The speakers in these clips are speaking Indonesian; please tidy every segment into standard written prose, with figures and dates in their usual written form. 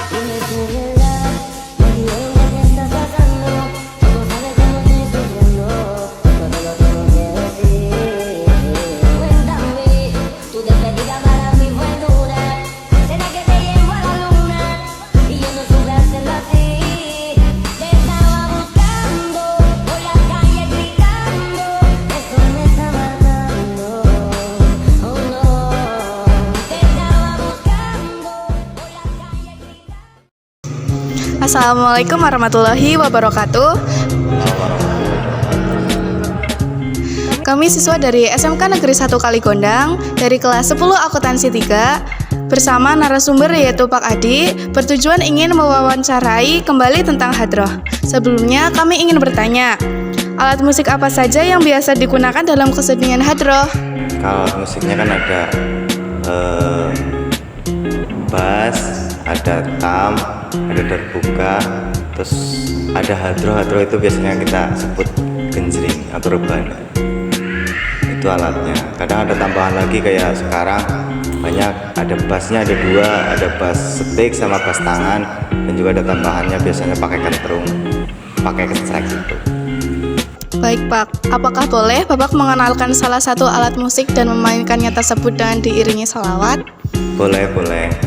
Dime tu verdad, me diré lo que estás pasando. Tú sabes cómo estoy sufriendo, todo lo tengo que decir. Cuéntame, tu despedida para mí fue dura. Será que te llevo a la luna y yo no supe hacerlo así. Te estaba buscando por la calle gritando, eso me está matando. Oh no, te estaba buscando por la calle gritando. Assalamualaikum warahmatullahi wabarakatuh. Kami siswa dari SMK Negeri 1 Kaligondang dari kelas 10 akuntansi 3 bersama narasumber yaitu Pak Adi bertujuan ingin mewawancarai kembali tentang hadroh. Sebelumnya kami ingin bertanya, alat musik apa saja yang biasa digunakan dalam kesenian hadroh? Kalau alat musiknya kan ada bass, ada tam, ada terbuka, terus ada hadroh. Hadroh itu biasanya kita sebut genjring atau rebana. Itu alatnya. Kadang ada tambahan lagi kayak sekarang banyak, ada bassnya ada dua, ada bass stick sama bass tangan, dan juga ada tambahannya biasanya pakai kentrung, pakai kecrek gitu. Baik Pak, apakah boleh Bapak mengenalkan salah satu alat musik dan memainkannya tersebut dengan diiringi salawat? Boleh,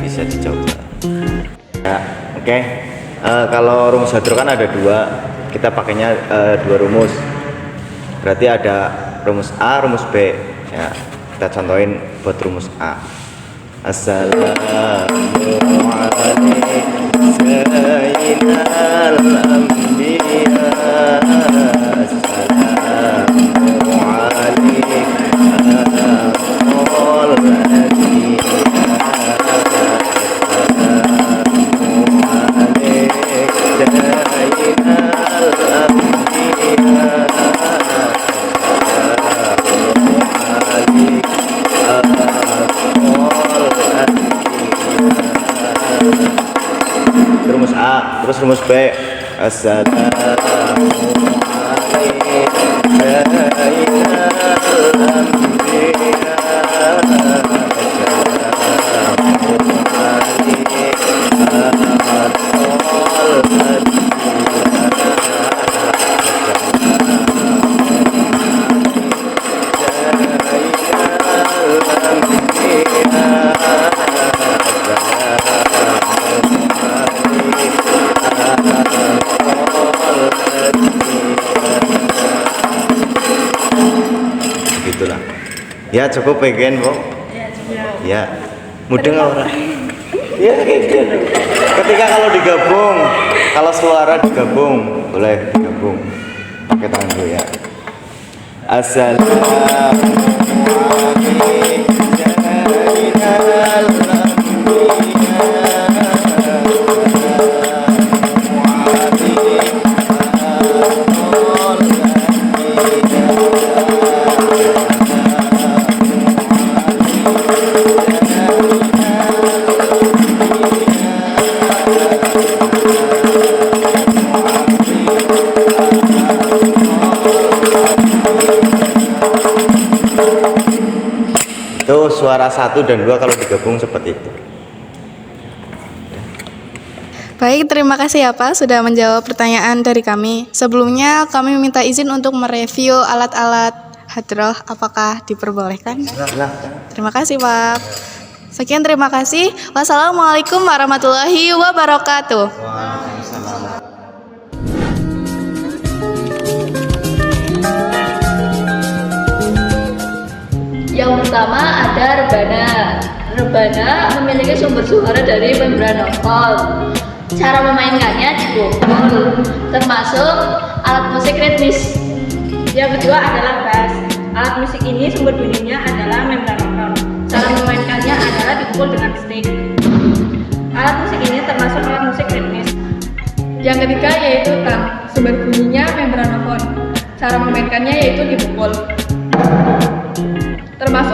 bisa dicoba. Ya, oke. Kalau rumus hadroh kan ada dua, kita pakainya dua rumus. Berarti ada rumus A, rumus B. Ya, kita contohin buat rumus A. Assalamualaikum sayyidal anbiya. Rumus A, terus rumus B. Assalamualaikum Gitulah. Ya cukup pengen, Bu. Ya. Mudeng orang. Ya gitu. Ketika kalau digabung, kalau suara digabung, boleh digabung. Pakai tangan dulu ya. Itu suara 1 dan 2 kalau digabung seperti itu. Baik, terima kasih ya Pak sudah menjawab pertanyaan dari kami. Sebelumnya kami meminta izin untuk mereview alat-alat hadroh, apakah diperbolehkan? Terima kasih Pak. Sekian, terima kasih. Wassalamualaikum warahmatullahi wabarakatuh. Yang pertama ada rebana. Rebana memiliki sumber suara dari membranofon. Cara memainkannya dipukul, termasuk alat musik ritmis. Yang kedua adalah bass. Alat musik ini sumber bunyinya adalah membranofon. Cara memainkannya adalah dipukul dengan stick. Alat musik ini termasuk alat musik ritmis. Yang ketiga yaitu tam. Sumber bunyinya membranofon. Cara memainkannya yaitu dipukul. Termasuk